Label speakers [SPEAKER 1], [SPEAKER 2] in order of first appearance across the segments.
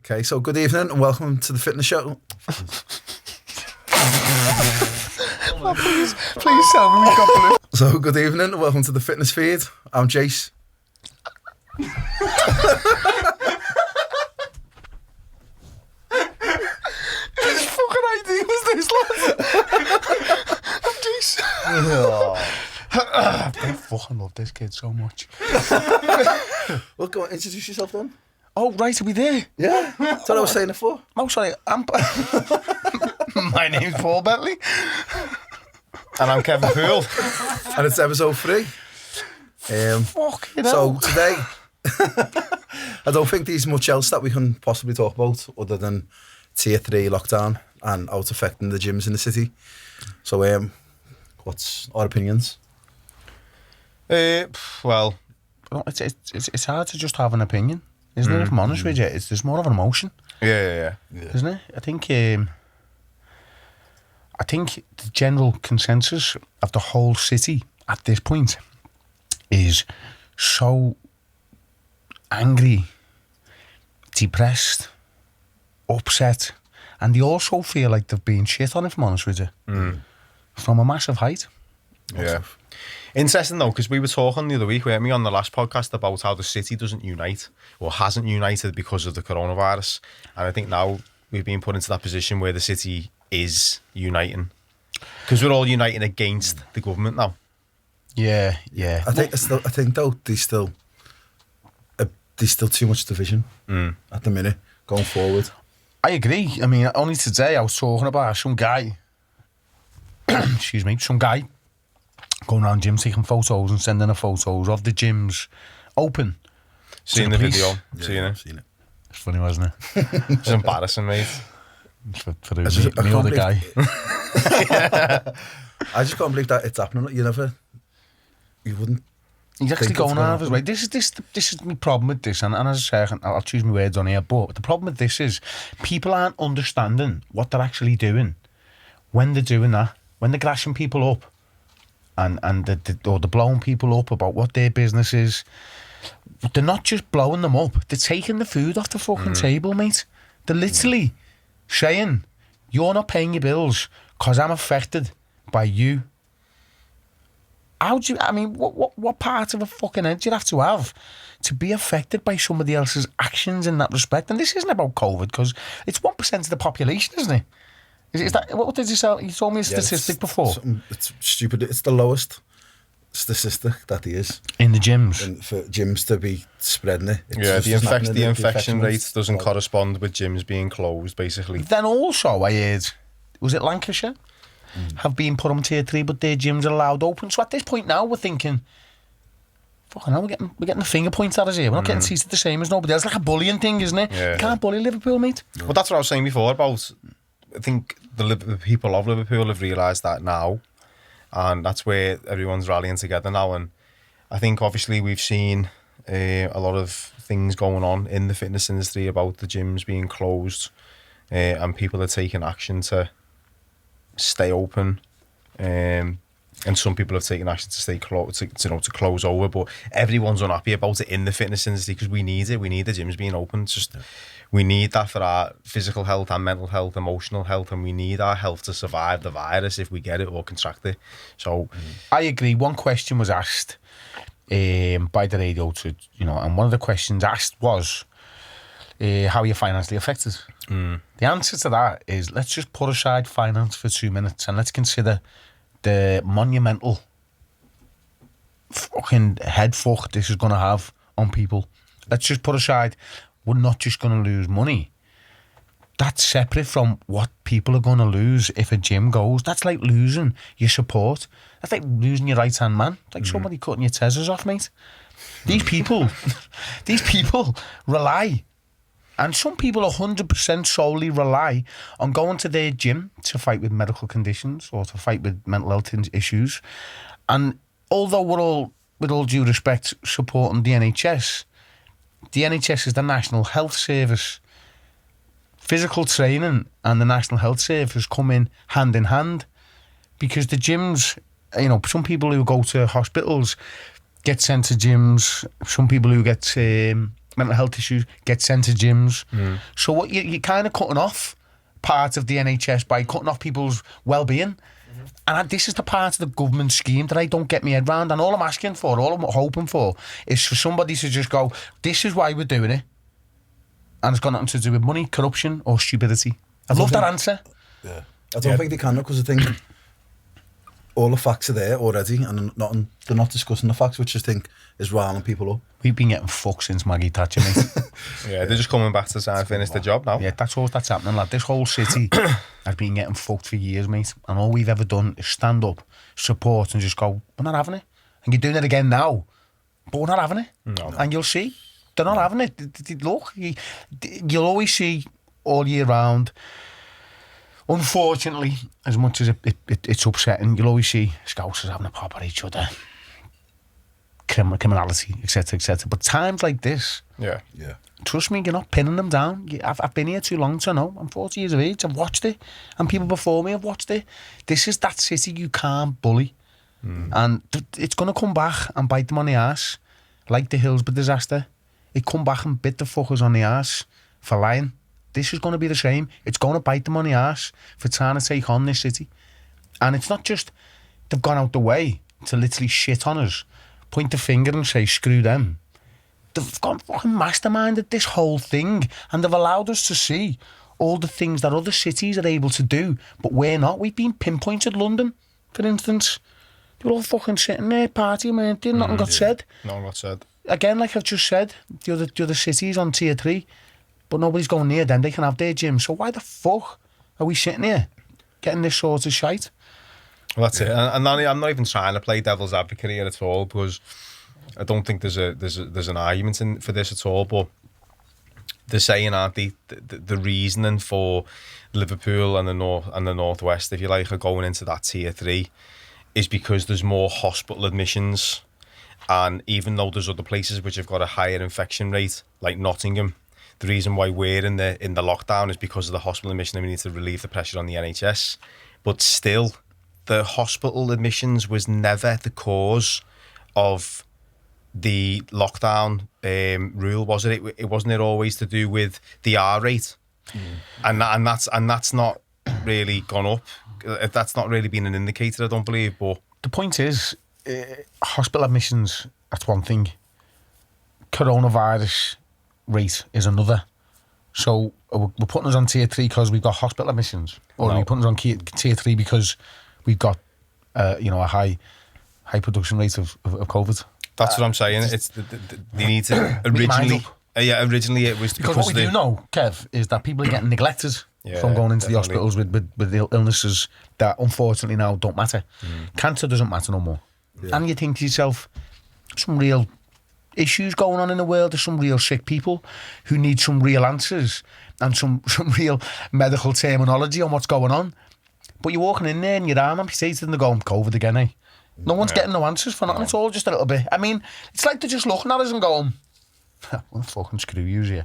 [SPEAKER 1] Okay, so good evening and welcome to the fitness show.
[SPEAKER 2] Please tell me we got blue.
[SPEAKER 1] So good evening and welcome to the fitness feed. I'm Jace.
[SPEAKER 2] Whose fucking idea was this, lad? I'm Jace. I fucking love this kid so much.
[SPEAKER 1] Well, go on, introduce yourself then.
[SPEAKER 2] Oh, right, are we there?
[SPEAKER 1] Yeah, that's what I was saying before.
[SPEAKER 2] Oh, sorry, my name's Paul Bentley.
[SPEAKER 3] And I'm Kevin Poole.
[SPEAKER 1] And it's episode 3.
[SPEAKER 2] Fucking
[SPEAKER 1] So
[SPEAKER 2] hell.
[SPEAKER 1] today, I don't think there's much else that we can possibly talk about other than tier 3 lockdown and how it's affecting the gyms in the city. So, what's our opinions?
[SPEAKER 3] Well,
[SPEAKER 2] It's hard to just have an opinion, isn't it? If I'm honest with you, there's more of an emotion,
[SPEAKER 3] yeah.
[SPEAKER 2] isn't it? I think the general consensus of the whole city at this point is so angry, depressed, upset, and they also feel like they've been shit on, if I'm honest with you, from a massive height.
[SPEAKER 3] Yeah. Interesting though, because we were talking the other week, weren't we, on the last podcast about how the city doesn't unite or hasn't united because of the coronavirus. And I think now we've been put into that position where the city is uniting because we're all uniting against the government now.
[SPEAKER 2] Yeah.
[SPEAKER 1] I think though there's still too much division at the minute going forward.
[SPEAKER 2] I agree. I mean, only today I was talking about some guy, some guy going around gyms taking photos and sending her photos of the gyms open.
[SPEAKER 3] Seeing the
[SPEAKER 2] police.
[SPEAKER 3] video,
[SPEAKER 1] Yeah,
[SPEAKER 3] seeing
[SPEAKER 1] I've
[SPEAKER 3] it.
[SPEAKER 1] seen it.
[SPEAKER 2] It's funny, wasn't it?
[SPEAKER 3] It's embarrassing, mate.
[SPEAKER 2] For
[SPEAKER 1] I just- I
[SPEAKER 2] me
[SPEAKER 1] can't
[SPEAKER 2] or the guy.
[SPEAKER 1] I just can't believe that it's happening. You wouldn't.
[SPEAKER 2] He's actually
[SPEAKER 1] think
[SPEAKER 2] going
[SPEAKER 1] it's
[SPEAKER 2] out of
[SPEAKER 1] gonna
[SPEAKER 2] his way. This is my problem with this, and as I say, I'll choose my words on here, but the problem with this is people aren't understanding what they're actually doing when they're doing that, when they're grashing people up and they're blowing people up about what their business is. They're not just blowing them up, they're taking the food off the fucking table, mate. They're literally saying, you're not paying your bills because I'm affected by you. What part of a fucking head do you have to be affected by somebody else's actions in that respect? And this isn't about COVID because it's 1% of the population, isn't it? Is that what did you say? You told me a statistic before.
[SPEAKER 1] It's stupid. It's the lowest statistic that there is
[SPEAKER 2] In the gyms.
[SPEAKER 1] and for gyms to be spreading it. It's
[SPEAKER 3] Yeah,
[SPEAKER 1] just
[SPEAKER 3] the
[SPEAKER 1] not happening.
[SPEAKER 3] infection rate
[SPEAKER 1] rates
[SPEAKER 3] doesn't correspond with gyms being closed, basically.
[SPEAKER 2] Then also I heard, was it Lancashire? Have been put on tier 3, but their gyms are allowed open. So at this point now we're thinking, fucking hell, we're getting the finger pointed at us here. We're not getting treated the same as nobody else. It's like a bullying thing, isn't it?
[SPEAKER 3] Yeah.
[SPEAKER 2] You can't bully Liverpool, mate.
[SPEAKER 3] Well, that's what I was saying before about, I think the people of Liverpool have realised that now, and that's where everyone's rallying together now. And I think obviously we've seen a lot of things going on in the fitness industry about the gyms being closed, and people are taking action to stay open, and some people have taken action to stay closed, to close over. But everyone's unhappy about it in the fitness industry because we need it. We need the gyms being open. We need that for our physical health, our mental health, emotional health, and we need our health to survive the virus if we get it or contract it. So
[SPEAKER 2] I agree. One question was asked by the radio and one of the questions asked was, how are you financially affected? The answer to that is, let's just put aside finance for 2 minutes and let's consider the monumental fucking head fuck this is going to have on people. Let's just put aside, we're not just going to lose money. That's separate from what people are going to lose if a gym goes. That's like losing your support. That's like losing your right-hand man. It's like somebody cutting your testes off, mate. These people rely, and some people 100% solely rely on going to their gym to fight with medical conditions or to fight with mental health issues. And although we're all, with all due respect, supporting the NHS is the National Health Service. Physical training and the National Health Service come in hand, because the gyms, some people who go to hospitals get sent to gyms. Some people who get mental health issues, get sent to gyms. So what you're kind of cutting off part of the NHS by cutting off people's well-being. And this is the part of the government scheme that I don't get my head round. And all I'm asking for, all I'm hoping for, is for somebody to just go, this is why we're doing it. And it's got nothing to do with money, corruption, or stupidity. I love that answer.
[SPEAKER 1] Yeah. I don't think they can, because I think all the facts are there already, and they're not discussing the facts, which I think is riling people up.
[SPEAKER 2] We've been getting fucked since Maggie Thatcher, mate.
[SPEAKER 3] Yeah, they're just coming back to try and finish the job now.
[SPEAKER 2] Yeah, that's happening, lad. This whole city has been getting fucked for years, mate. And all we've ever done is stand up, support, and just go, we're not having it. And you're doing it again now, but we're not having it.
[SPEAKER 3] No.
[SPEAKER 2] And you'll see, they're not having it. Look, you'll always see all year round. Unfortunately, as much as it's upsetting, you'll always see Scousers having a pop at each other. Criminality, etc., etc. But times like this,
[SPEAKER 3] Yeah.
[SPEAKER 2] trust me, you're not pinning them down. I've been here too long to know. I'm 40 years of age. I've watched it, and people before me have watched it. This is that city you can't bully, and it's going to come back and bite them on the arse, like the Hillsborough disaster. It come back and bit the fuckers on the arse for lying. This is going to be the same. It's going to bite them on the arse for trying to take on this city, and it's not just they've gone out the way to literally shit on us, point the finger and say screw them. They've gone fucking masterminded this whole thing, and they've allowed us to see all the things that other cities are able to do, but we're not. We've been pinpointed. London, for instance, they were all fucking sitting there partying, man. Nothing got said.
[SPEAKER 3] Nothing got said.
[SPEAKER 2] Again, like I've just said, the other cities on tier 3, but nobody's going near them. They can have their gym. So why the fuck are we sitting here getting this sort of shite?
[SPEAKER 3] Well, that's it. And I'm not even trying to play devil's advocate here at all, because I don't think there's an argument for this at all. But they're saying, aren't they, the reasoning for Liverpool and the Northwest, if you like, are going into that tier 3 is because there's more hospital admissions, and even though there's other places which have got a higher infection rate, like Nottingham, the reason why we're in the lockdown is because of the hospital admission, and we need to relieve the pressure on the NHS. But still, the hospital admissions was never the cause of the lockdown rule, was it? It wasn't it always to do with the R rate, and that's not really gone up. That's not really been an indicator, I don't believe. But
[SPEAKER 2] the point is, hospital admissions, that's one thing. Coronavirus rate is another. So we're putting us on tier 3 because we've got hospital admissions, or are we putting us on tier 3 because we've got a high production rate of COVID?
[SPEAKER 3] That's what I'm saying. It's they need to originally. Originally it was
[SPEAKER 2] because what we do know, Kev, is that people are getting neglected from going into the hospitals with illnesses that unfortunately now don't matter. Cancer doesn't matter no more. And you think to yourself, some real issues going on in the world. There's some real sick people who need some real answers and some real medical terminology on what's going on. But you're walking in there and your arm amputated and they're going, COVID again, eh? No one's getting no answers for nothing. It's all just a little bit. I mean, it's like they're just looking at us and going, "What fucking screw yous here?"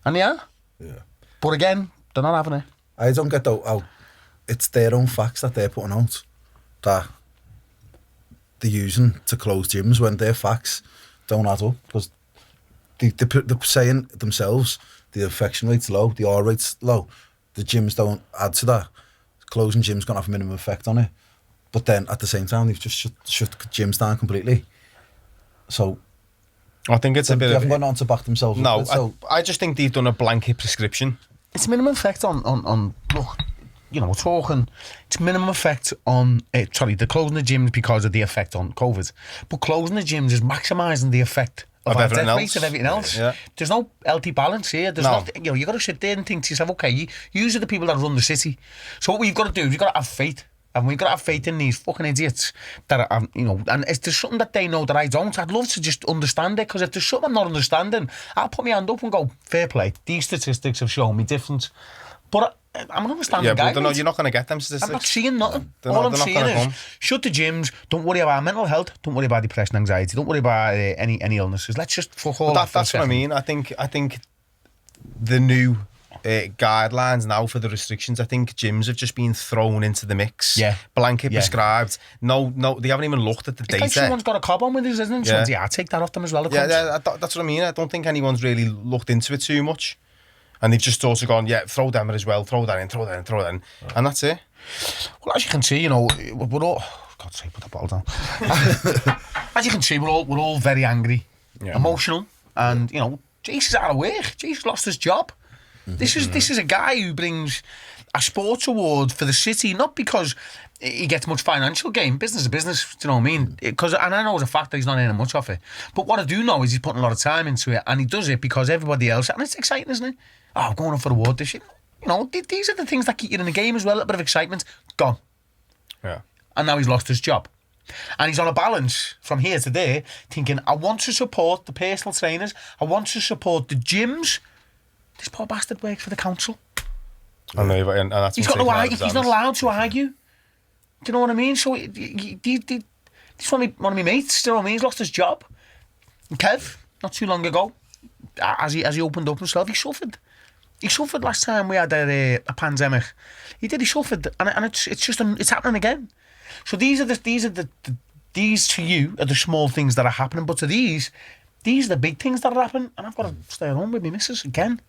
[SPEAKER 2] And yeah. But again, they're not having it.
[SPEAKER 1] I don't get how it's their own facts that they're putting out that they're using to close gyms when their facts don't add up, because they're saying themselves the infection rate's low, the R rate's low, the gyms don't add to that. Closing gyms gonna have a minimum effect on it. But then at the same time, they've just shut gyms down completely. So
[SPEAKER 3] I think it's a bit.
[SPEAKER 1] They haven't gone on to back themselves.
[SPEAKER 3] No,
[SPEAKER 1] so
[SPEAKER 3] I just think they've done a blanket prescription.
[SPEAKER 2] It's minimum effect on look, we're talking. It's minimum effect on. They're closing the gyms because of the effect on COVID, but closing the gyms is maximising the effect of our death rate of everything else.
[SPEAKER 3] Yeah.
[SPEAKER 2] There's no healthy balance here. There's not. You got to sit there and think to yourself, okay, you are the people that run the city. So what we've got to do is we've got to have faith. And we've got to have faith in these fucking idiots that are, and if there's something that they know that I don't, I'd love to just understand it, because if there's something I'm not understanding, I'll put my hand up and go, fair play, these statistics have shown me different. But I'm an understanding guy.
[SPEAKER 3] But you're not going to get them statistics.
[SPEAKER 2] I'm not seeing nothing. All I'm seeing is, shut the gyms, don't worry about mental health, don't worry about depression, anxiety, don't worry about any illnesses. Let's just fuck all that.
[SPEAKER 3] That's what I mean. I think the new guidelines now for the restrictions. I think gyms have just been thrown into the mix.
[SPEAKER 2] Yeah.
[SPEAKER 3] Blanket
[SPEAKER 2] Yeah.
[SPEAKER 3] prescribed. No, they haven't even looked at the
[SPEAKER 2] It's
[SPEAKER 3] data.
[SPEAKER 2] like someone's got a cob on with us, isn't it?
[SPEAKER 3] Yeah.
[SPEAKER 2] So, yeah, take that off them as well.
[SPEAKER 3] That's what I mean. I don't think anyone's really looked into it too much. And they've just also gone, yeah, throw them as well, throw that in. And that's it.
[SPEAKER 2] Well, as you can see, you know, we're all... God's sake, put the ball down. As you can see, we're all very angry, emotional, and, you know, Jace is out of work. Jace lost his job. This is a guy who brings a sports award for the city, not because he gets much financial gain. Business is business, do you know what I mean? And I know as a fact that he's not earning much off it. But what I do know is he's putting a lot of time into it, and he does it because everybody else, and it's exciting, isn't it? Oh, I'm going up for the award this year. You know, these are the things that keep you in the game as well. A little bit of excitement, gone.
[SPEAKER 3] Yeah.
[SPEAKER 2] And now he's lost his job. And he's on a balance from here to there, thinking, I want to support the personal trainers, I want to support the gyms. This poor bastard works for the council.
[SPEAKER 3] I know, and that's
[SPEAKER 2] He's not allowed to argue. Do you know what I mean? So this one of my mates, do you know what I mean? He's lost his job. And Kev, not too long ago, as he opened up himself, he suffered. He suffered last time we had a pandemic. He suffered, and it's happening again. So these to you are the small things that are happening, but to these are the big things that are happening, and I've got to stay at home with my missus again.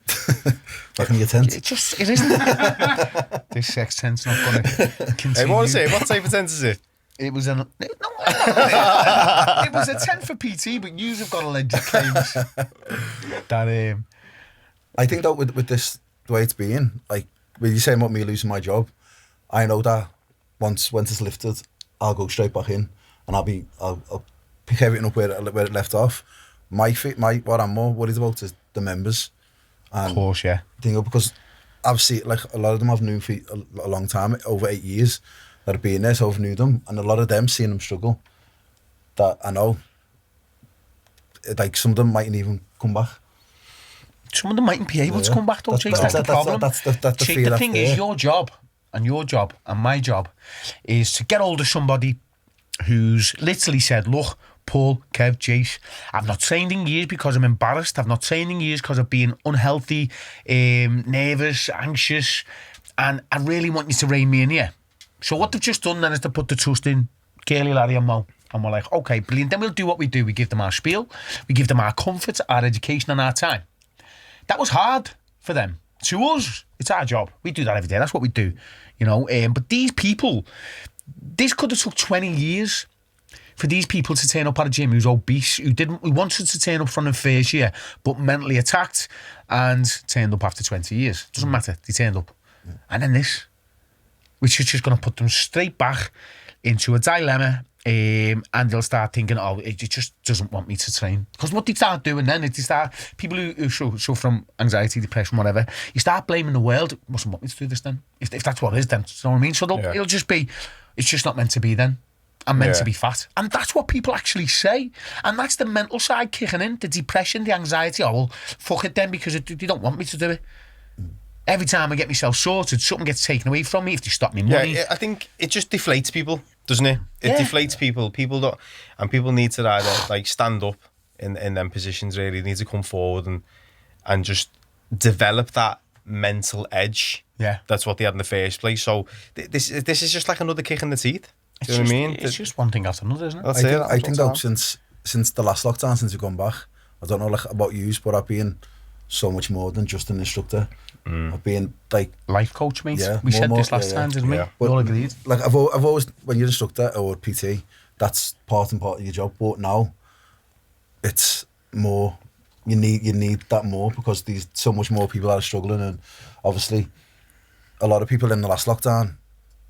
[SPEAKER 1] Back in your tent.
[SPEAKER 2] It isn't. This sex tent's not going to continue.
[SPEAKER 3] Hey, what type of tent is it?
[SPEAKER 2] It was it was a tent for PT, but yous have got alleged claims that
[SPEAKER 1] I think that with this, the way it's been, like, when you're saying about me losing my job, I know that once it's lifted, I'll go straight back in, and I'll pick everything up where it left off. What I'm more worried about is the members. And
[SPEAKER 2] of course, yeah.
[SPEAKER 1] Because I've seen, like, a lot of them I've known for a long time, over 8 years, that have been there, so I've knew them, and a lot of them seeing them struggle, that I know, like, some of them mightn't even come back.
[SPEAKER 2] Some of them mightn't be able to come back, though, Chase. That's the problem.
[SPEAKER 1] That's the fear.
[SPEAKER 2] The thing is, your job and my job is to get hold of somebody who's literally said, look, Paul, Kev, Jace, I've not trained in years because I'm embarrassed. I've not trained in years because I've been unhealthy, nervous, anxious, and I really want you to rein me in here. So what they've just done then is to put the trust in Curly, Larry and Mo. And we're like, okay, brilliant. Then we'll do what we do. We give them our spiel. We give them our comfort, our education and our time. That was hard for them. To us, it's our job. We do that every day. That's what we do, you know. But these people, this could have took 20 years for these people to turn up at a gym who's obese, who wanted to turn up from the first year, but mentally attacked and turned up after 20 years. Doesn't matter. They turned up. And then this, which is just going to put them straight back into a dilemma. And they'll start thinking, oh, it just doesn't want me to train. Because what they start doing then is people who suffer from anxiety, depression, whatever, you start blaming the world. It mustn't want me to do this then. If that's what it is then, do you know what I mean? So it'll just be, it's just not meant to be then. I'm meant to be fat. And that's what people actually say. And that's the mental side kicking in, the depression, the anxiety. Oh, well, fuck it then, because they don't want me to do it. Every time I get myself sorted, something gets taken away from me if they stop me money.
[SPEAKER 3] Yeah, I think it just deflates people, doesn't it? It deflates people. People need to either like stand up in them positions. Really, they need to come forward and just develop that mental edge.
[SPEAKER 2] Yeah,
[SPEAKER 3] that's what they had in the first place. So this is just like another kick in the teeth. Do you know what I mean?
[SPEAKER 2] It's just one thing after another, isn't it?
[SPEAKER 1] I think though, since the last lockdown, since we've gone back, I don't know like about you, but I've been so much more than just an instructor. I've been like
[SPEAKER 2] life coach, mate.
[SPEAKER 1] Yeah,
[SPEAKER 2] we said this last time, didn't we? We all agreed.
[SPEAKER 1] Like I've always, when you're an instructor or PT, that's part and part of your job. But now, it's more. You need that more because there's so much more people that are struggling, and obviously, a lot of people in the last lockdown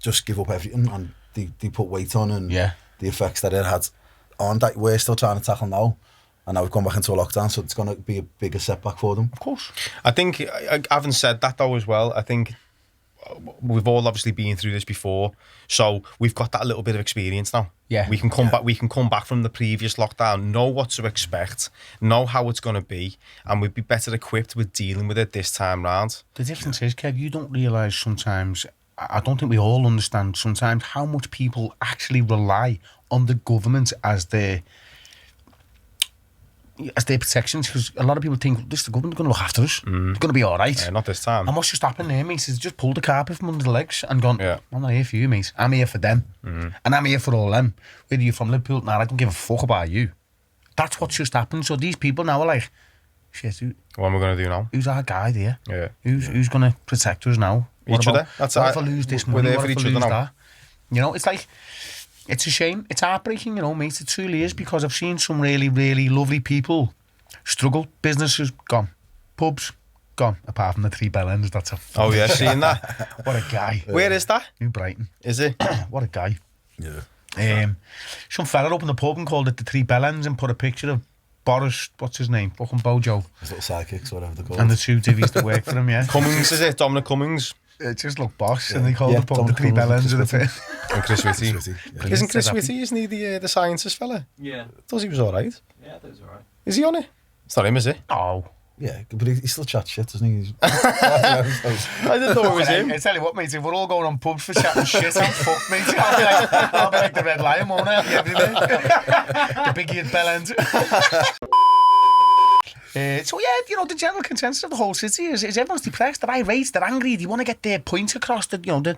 [SPEAKER 1] just give up everything and they put weight on, and the effects that it had on that we're still trying to tackle now. And now we've gone back into a lockdown, so it's going to be a bigger setback for them.
[SPEAKER 2] Of course.
[SPEAKER 3] I think, having said that though as well, I think we've all obviously been through this before, so we've got that little bit of experience now.
[SPEAKER 2] Yeah.
[SPEAKER 3] We can come back. We can come back from the previous lockdown, know what to expect, know how it's going to be, and we'd be better equipped with dealing with it this time round.
[SPEAKER 2] The difference is, Kev, you don't realise sometimes, I don't think we all understand sometimes how much people actually rely on the government as their as their protections, because a lot of people think this the government going to look after us. They're going to be all right.
[SPEAKER 3] Not this time.
[SPEAKER 2] And what's just happened there, mate? Is just pulled the carpet from under the legs and gone.
[SPEAKER 3] Yeah.
[SPEAKER 2] I'm not here for you, mate. I'm here for them, and I'm here for all them. Whether you're from Liverpool, nah, I don't give a fuck about you. That's what's just happened. So these people now are like, shit.
[SPEAKER 3] What am I going to do now?
[SPEAKER 2] Who's our guy there?
[SPEAKER 3] Yeah.
[SPEAKER 2] Who's going to protect us now?
[SPEAKER 3] Each other. That's
[SPEAKER 2] what if I lose this money?
[SPEAKER 3] We're there
[SPEAKER 2] What
[SPEAKER 3] for
[SPEAKER 2] if I
[SPEAKER 3] each other
[SPEAKER 2] lose
[SPEAKER 3] now.
[SPEAKER 2] that? You know, it's like, it's a shame. It's heartbreaking, you know, mate. It truly is, because I've seen some really, really lovely people struggle. Businesses gone. Pubs gone. Apart from the 3 Bell Ends. That's a
[SPEAKER 3] Oh yeah, seeing that.
[SPEAKER 2] what a guy.
[SPEAKER 3] Where is that?
[SPEAKER 2] New Brighton.
[SPEAKER 3] Is it?
[SPEAKER 2] What a guy.
[SPEAKER 1] Yeah.
[SPEAKER 2] Some fella opened the pub and called it the 3 Bell Ends and put a picture of Boris, what's his name? Fucking Bojo.
[SPEAKER 1] His little sidekicks, whatever they're called.
[SPEAKER 2] And the 2 divvies that work for him, yeah.
[SPEAKER 3] Cummings, is it? Dominic Cummings.
[SPEAKER 2] It just looked boss, and they called the pub the
[SPEAKER 1] Dominic
[SPEAKER 2] 3 Bell
[SPEAKER 1] Cummings
[SPEAKER 2] Ends of
[SPEAKER 1] and
[SPEAKER 2] the
[SPEAKER 1] Chris
[SPEAKER 2] pit.
[SPEAKER 3] And Chris Whitty.
[SPEAKER 1] Yeah.
[SPEAKER 3] Isn't Chris Whitty, isn't he the scientist fella?
[SPEAKER 4] Yeah.
[SPEAKER 3] I thought he was alright.
[SPEAKER 4] Yeah, that was alright.
[SPEAKER 3] Is he on it? It's not him, is it?
[SPEAKER 2] Oh.
[SPEAKER 1] Yeah, but he still chats shit, doesn't he?
[SPEAKER 3] I didn't know it was him.
[SPEAKER 2] I tell you what, mate, if we're all going on pubs for chatting shit, I'm fucked, mate. I'll be like the Red Lion, won't I? I'll be everywhere. The biggie at Bell End. So yeah, you know, the general consensus of the whole city is everyone's depressed, they're irate, they're angry, they want to get their point across, that, you know, they're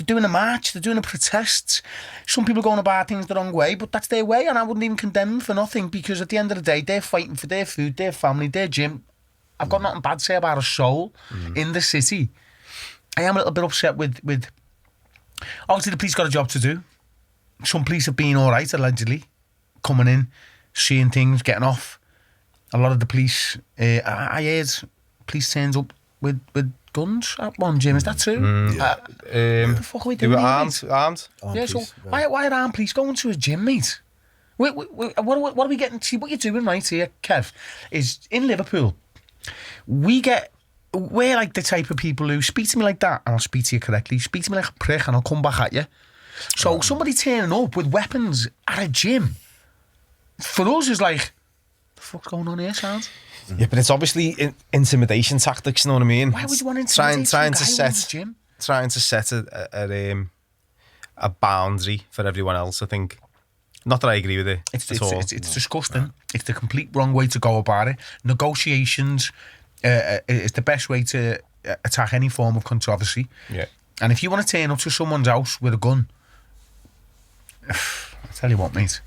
[SPEAKER 2] doing a march, they're doing a protest. Some people going about things the wrong way, but that's their way, and I wouldn't even condemn them for nothing, because at the end of the day, they're fighting for their food, their family, their gym. I've got nothing bad to say about a soul in the city. I am a little bit upset with obviously the police got a job to do. Some police have been alright, allegedly, coming in, seeing things, getting off. A lot of the police, I heard police turns up with guns at one gym. Is that true?
[SPEAKER 1] Yeah.
[SPEAKER 2] What the fuck are we
[SPEAKER 3] They
[SPEAKER 2] doing
[SPEAKER 3] were
[SPEAKER 2] here,
[SPEAKER 3] armed.
[SPEAKER 2] mate?
[SPEAKER 3] Armed.
[SPEAKER 2] Yeah, so why are armed police going to a gym, mate? What are we getting? See, what you're doing right here, Kev, is in Liverpool, we're like the type of people who speak to me like that and I'll speak to you correctly, speak to me like a prick and I'll come back at you. So somebody turning up with weapons at a gym, for us is like, the fuck's going on here, sounds?
[SPEAKER 3] Yeah, but it's obviously intimidation tactics, you know what I mean?
[SPEAKER 2] Why would you want to intimidate
[SPEAKER 3] trying
[SPEAKER 2] some
[SPEAKER 3] to
[SPEAKER 2] guy who owns
[SPEAKER 3] set
[SPEAKER 2] a gym?
[SPEAKER 3] trying to set a boundary for everyone else, I think. Not that I agree with it at all.
[SPEAKER 2] It's disgusting. It's the complete wrong way to go about it. Negotiations is the best way to attack any form of controversy.
[SPEAKER 3] Yeah.
[SPEAKER 2] And if you want to turn up to someone's house with a gun, I'll tell you what, mate.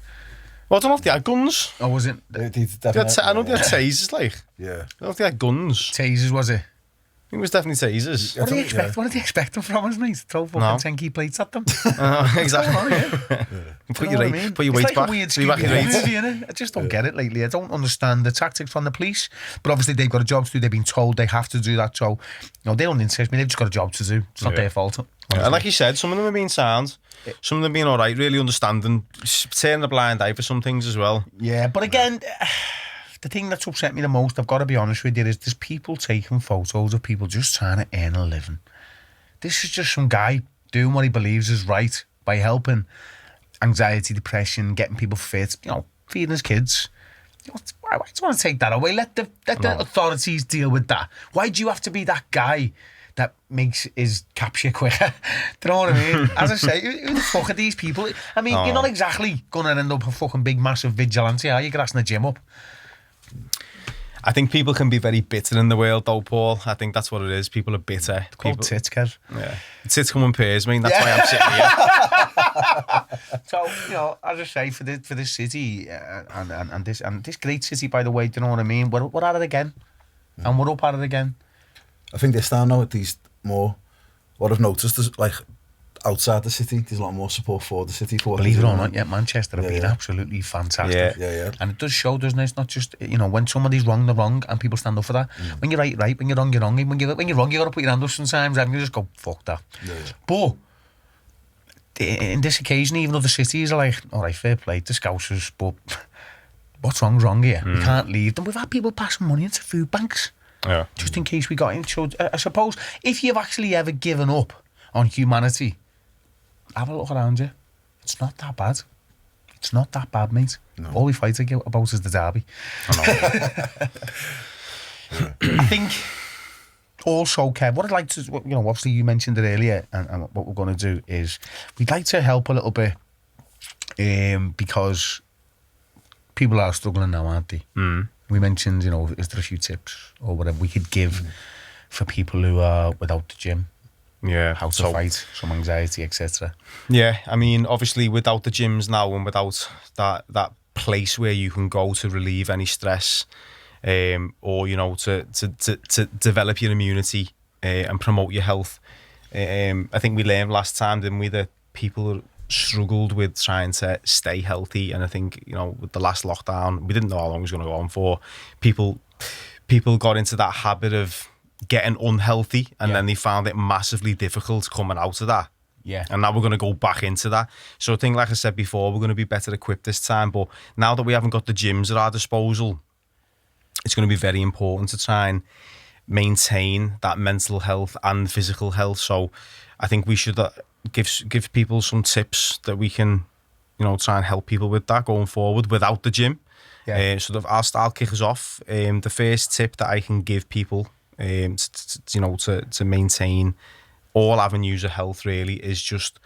[SPEAKER 3] Well, I don't know if they had guns.
[SPEAKER 2] Or was it
[SPEAKER 3] I know they had tasers, like.
[SPEAKER 1] Yeah.
[SPEAKER 3] I don't know if they had guns.
[SPEAKER 2] tasers, was it?
[SPEAKER 3] I think it was definitely tasers.
[SPEAKER 2] What do you expect? What do they expect them from us, mate? Throw fucking
[SPEAKER 3] No.
[SPEAKER 2] 10-key plates at them?
[SPEAKER 3] Exactly. Put your weights
[SPEAKER 2] It's like
[SPEAKER 3] back.
[SPEAKER 2] a weird
[SPEAKER 3] So you're back in
[SPEAKER 2] Scooby-Doo
[SPEAKER 3] rates.
[SPEAKER 2] movie, innit? I just don't get it lately. I don't understand the tactics from the police. But obviously they've got a job to do. They've been told they have to do that. So, you know, they don't insist me. They've just got a job to do. It's not their fault.
[SPEAKER 3] Yeah, and like you said, some of them have been sound. Some of them have been all right, really understanding, turning a blind eye for some things as well.
[SPEAKER 2] Yeah, but again, the thing that's upset me the most, I've got to be honest with you, is there's people taking photos of people just trying to earn a living. This is just some guy doing what he believes is right by helping anxiety, depression, getting people fit, you know, feeding his kids. You know, why do you want to take that away? Let the authorities deal with that. Why do you have to be that guy that makes his capture quicker? Do you know what I mean? As I say, who the fuck are these people? I mean, you're not exactly going to end up a fucking big, massive vigilante, are you? Grassing the gym up.
[SPEAKER 3] I think people can be very bitter in the world, though, Paul. I think that's what it is. People are bitter.
[SPEAKER 2] Called tits, Kev.
[SPEAKER 3] Yeah. Tits come in pairs, I mean. That's why I'm sitting here.
[SPEAKER 2] So, you know, as I say, for this city and this great city, by the way, do you know what I mean? We're at it again. And we're up at it again.
[SPEAKER 1] I think this time now, at least more, what I've noticed is, like, outside the city, there's a lot more support for the city. For what
[SPEAKER 2] Believe it
[SPEAKER 1] they're
[SPEAKER 2] or
[SPEAKER 1] doing.
[SPEAKER 2] not, yeah, Manchester have been absolutely fantastic.
[SPEAKER 1] Yeah.
[SPEAKER 2] And it does show, doesn't it? It's not just, you know, when somebody's wrong, they're wrong, and people stand up for that. When you're right, you're right. When you're wrong, you're wrong. When you're wrong, you got to put your hand up sometimes, and you just go, fuck that.
[SPEAKER 1] Yeah.
[SPEAKER 2] But in this occasion, even other cities are like, all right, fair play to Scousers, but what's wrong here? We can't leave them. We've had people passing money into food banks.
[SPEAKER 3] Yeah.
[SPEAKER 2] Just in case we got in. So I suppose if you've actually ever given up on humanity, have a look around you. It's not that bad. It's not that bad, mate.
[SPEAKER 1] No.
[SPEAKER 2] All we fight about is the derby. I think also, Kev, what I'd like to, you know, obviously you mentioned it earlier, and what we're going to do is we'd like to help a little bit because people are struggling now, aren't they? We mentioned, is there a few tips or whatever we could give for people who are without the gym?
[SPEAKER 3] Yeah.
[SPEAKER 2] How to fight some anxiety, etc.
[SPEAKER 3] Yeah, I mean, obviously, without the gyms now and without that place where you can go to relieve any stress, or to develop your immunity and promote your health. I think we learned last time, didn't we, that people struggled with trying to stay healthy, and I think with the last lockdown, we didn't know how long it was going to go on for. People got into that habit of getting unhealthy, and then they found it massively difficult coming out of that.
[SPEAKER 2] Yeah.
[SPEAKER 3] And now we're going to go back into that. So I think, like I said before, we're going to be better equipped this time. But now that we haven't got the gyms at our disposal, it's going to be very important to try and maintain that mental health and physical health. So I think we should give people some tips that we can, try and help people with that going forward without the gym.
[SPEAKER 2] Yeah.
[SPEAKER 3] I'll kick us off. The first tip that I can give people, to maintain all avenues of health really, is just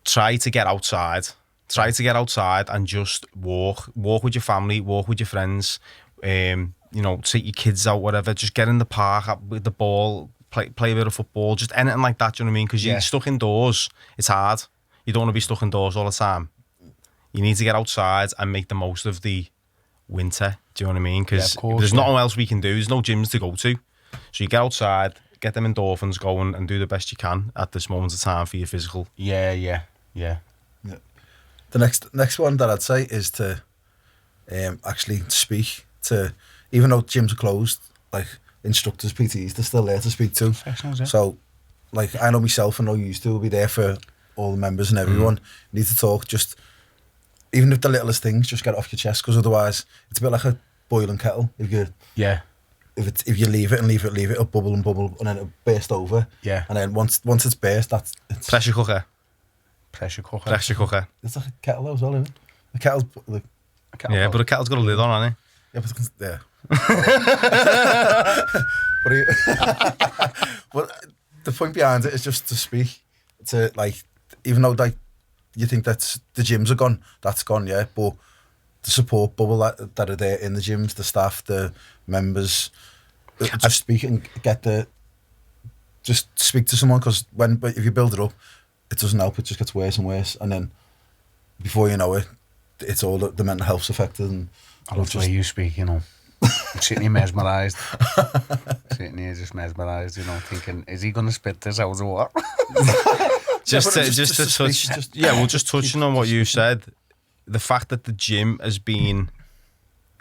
[SPEAKER 3] try to get outside. Try to get outside and just walk with your family, walk with your friends. Take your kids out, whatever. Just get in the park with the ball, play a bit of football, just anything like that. Do you know what I mean? Because you're stuck indoors, it's hard. You don't want to be stuck indoors all the time. You need to get outside and make the most of the winter. Do you know what I mean? Because there's nothing else we can do. There's no gyms to go to. So you get outside, get them endorphins going, and do the best you can at this moment of time for your physical.
[SPEAKER 2] Yeah.
[SPEAKER 1] The next one that I'd say is to actually speak to, even though gyms are closed, like instructors, PTs, they're still there to speak to. So, like, I know myself, and I know you used to, will be there for all the members and everyone. You need to talk, just, even if the littlest things, just get it off your chest, because otherwise it's a bit like a boiling kettle. If you leave it, it'll bubble and bubble, and then it'll burst over.
[SPEAKER 2] Yeah.
[SPEAKER 1] And then once it's burst, it's
[SPEAKER 3] Pressure cooker.
[SPEAKER 2] Pressure cooker.
[SPEAKER 3] Pressure cooker.
[SPEAKER 1] It's like a kettle though as well, isn't it? A kettle's like,
[SPEAKER 3] Yeah, but a kettle's got a lid on, hasn't it?
[SPEAKER 1] yeah, but the point behind it is just to speak to, like, even though like you think that the gyms are gone, that's gone, yeah, but the support bubble that are there in the gyms, the staff, the members, just speak and just speak to someone, because if you build it up, it doesn't help, it just gets worse and worse, and then before you know it, it's all the mental health's affected. And
[SPEAKER 2] I love the way you speak, I'm sitting here mesmerised. Sitting here just mesmerised, thinking, is he going to spit this out or what?
[SPEAKER 3] just touching on what you said, the fact that the gym has been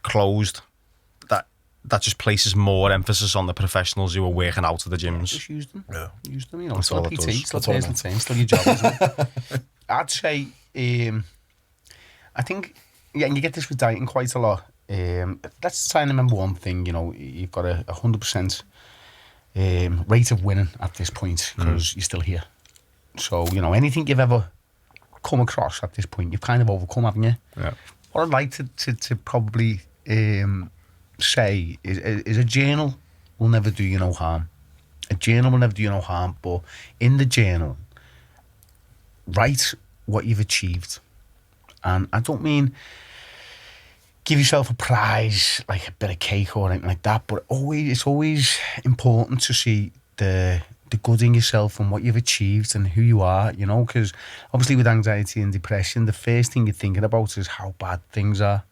[SPEAKER 3] closed, that just places more emphasis on the professionals who are working out of the gyms.
[SPEAKER 2] Just use them.
[SPEAKER 1] Yeah.
[SPEAKER 2] Use them,
[SPEAKER 3] That's
[SPEAKER 2] still
[SPEAKER 3] all
[SPEAKER 2] a
[SPEAKER 3] it
[SPEAKER 2] PT,
[SPEAKER 3] does.
[SPEAKER 2] still
[SPEAKER 1] That's all I
[SPEAKER 2] personal training, still your job, isn't it? I'd say, I think, and you get this with dieting quite a lot. Let's try and remember one thing, you've got a 100% rate of winning at this point, because you're still here. So, anything you've ever come across at this point, you've kind of overcome, haven't you?
[SPEAKER 3] Yeah.
[SPEAKER 2] What I'd like to probably say is a journal will never do you no harm. A journal will never do you no harm, but in the journal, write what you've achieved. And I don't mean give yourself a prize, like a bit of cake or anything like that, but it's always important to see the good in yourself and what you've achieved and who you are, because obviously with anxiety and depression, the first thing you're thinking about is how bad things are.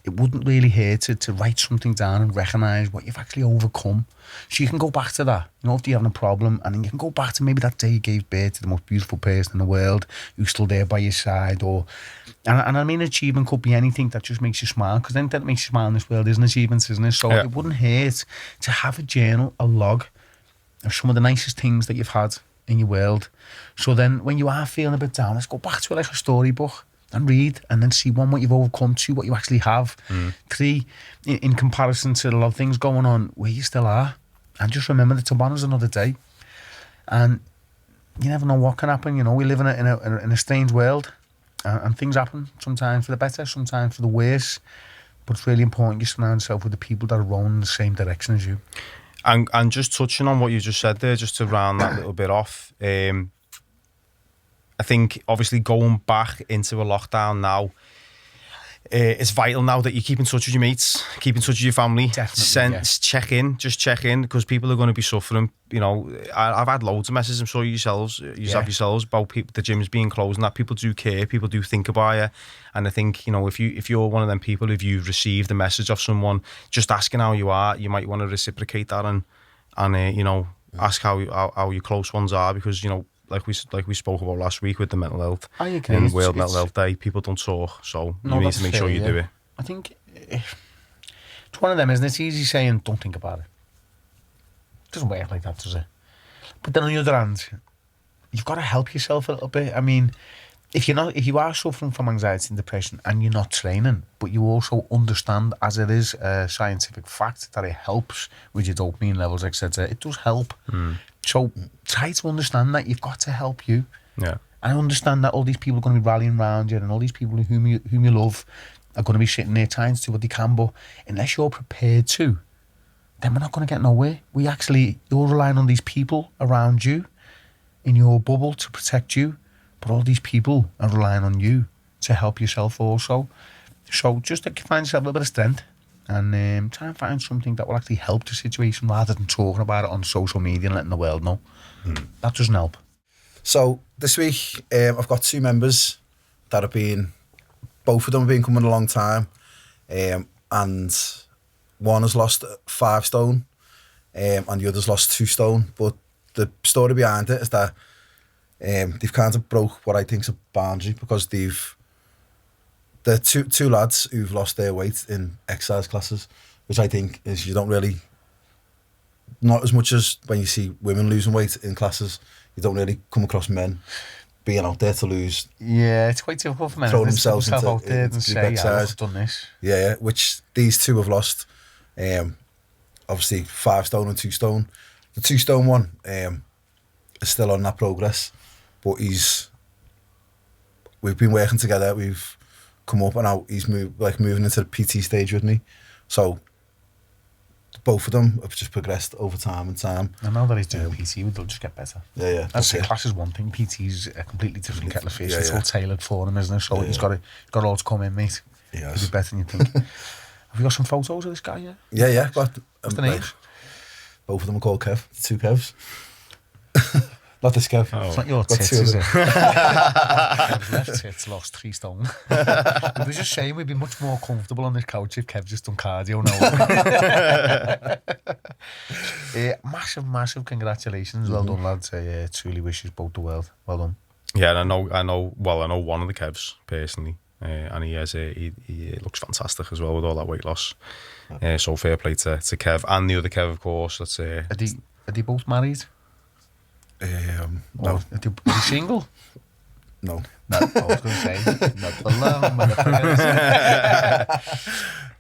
[SPEAKER 2] It wouldn't really hurt to write something down and recognise what you've actually overcome. So you can go back to that, if you're having a problem, and then you can go back to maybe that day you gave birth to the most beautiful person in the world who's still there by your side, and I mean, achievement could be anything that just makes you smile, because anything that makes you smile in this world is an achievement, isn't it? So It wouldn't hurt to have a journal, a log of some of the nicest things that you've had in your world. So then when you are feeling a bit down, let's go back to it like a storybook and read, and then see, one, what you've overcome, two, what you actually have, three, in comparison to a lot of things going on, where you still are. And just remember that tomorrow's another day, and you never know what can happen. We live in a strange world, and things happen, sometimes for the better, sometimes for the worse, but it's really important you surround yourself with the people that are rowing in the same direction as you.
[SPEAKER 3] And just touching on what you just said there, just to round that little bit off, I think obviously going back into a lockdown now, it's vital now that you keep in touch with your mates, keep in touch with your family.
[SPEAKER 2] Definitely,
[SPEAKER 3] Check in, because people are going to be suffering. You know, I've had loads of messages, I'm sure you have yourselves, about people, the gyms being closed and that. People do care, people do think about you. And I think, you know, if you're one of them people, if you've received a message of someone just asking how you are, you might want to reciprocate that and you know, ask how your close ones are, because, you know, like we spoke about last week with the mental health and World Mental Health Day, people don't talk, so you need to make sure you do it.
[SPEAKER 2] I think it's one of them, isn't it? It's easy saying don't think about it. It doesn't work like that, does it? But then on the other hand, you've got to help yourself a little bit. I mean, if you are suffering from anxiety and depression and you're not training, but you also understand, as it is a scientific fact, that it helps with your dopamine levels, etc., it does help. So try to understand that you've got to help you.
[SPEAKER 3] Yeah.
[SPEAKER 2] And I understand that all these people are going to be rallying around you, and all these people whom you love are going to be sitting there trying to do what they can, but unless you're prepared to, then we're not going to get nowhere. You're relying on these people around you in your bubble to protect you, but all these people are relying on you to help yourself also. So just find yourself a little bit of strength and try and find something that will actually help the situation rather than talking about it on social media and letting the world know. That doesn't help.
[SPEAKER 1] So this week, I've got two members that have been, both of them have been coming a long time, and one has lost 5 stone, and the other's lost 2 stone. But the story behind it is that they've kind of broke what I think is a boundary, because the two lads who've lost their weight in exercise classes, which I think is, you don't really, not as much as when you see women losing weight in classes, you don't really come across men being out there to lose.
[SPEAKER 2] Yeah, it's quite difficult for men
[SPEAKER 1] throw
[SPEAKER 2] to
[SPEAKER 1] themselves
[SPEAKER 2] put
[SPEAKER 1] into
[SPEAKER 2] out there and say,
[SPEAKER 1] exercise.
[SPEAKER 2] I've done this.
[SPEAKER 1] Yeah, which these two have lost. Obviously 5 stone and 2 stone. The 2 stone one is still on that progress, but we've been working together. We've come up, and now he's moving into the PT stage with me. So both of them have just progressed over time and time.
[SPEAKER 2] And now that he's doing PT, they'll just get better.
[SPEAKER 1] Yeah.
[SPEAKER 2] I'd say class is one thing, PT's a completely different kettle of fish.
[SPEAKER 1] Yeah,
[SPEAKER 2] it's all tailored for him, isn't it? So he's got it all to come in, mate.
[SPEAKER 1] Yeah.
[SPEAKER 2] He'll be better than you think. Have you got some photos of this guy yet?
[SPEAKER 1] Yeah. Got,
[SPEAKER 2] what's the names?
[SPEAKER 1] Both of them are called Kev. The 2 Kevs. Not this Kev.
[SPEAKER 2] Oh. It's not your tits, is it? Kev's left tits lost 3 stone. It was just saying we'd be much more comfortable on this couch if Kev just done cardio now. Massive congratulations. Well done, lads. I truly wish you both the world. Well done.
[SPEAKER 3] Yeah, and I know one of the Kevs personally, and he looks fantastic as well with all that weight loss. So fair play to Kev and the other Kev, of course. That's
[SPEAKER 2] Are they both married?
[SPEAKER 1] No.
[SPEAKER 2] Are they single?
[SPEAKER 1] No.
[SPEAKER 2] I was going to say, not for long,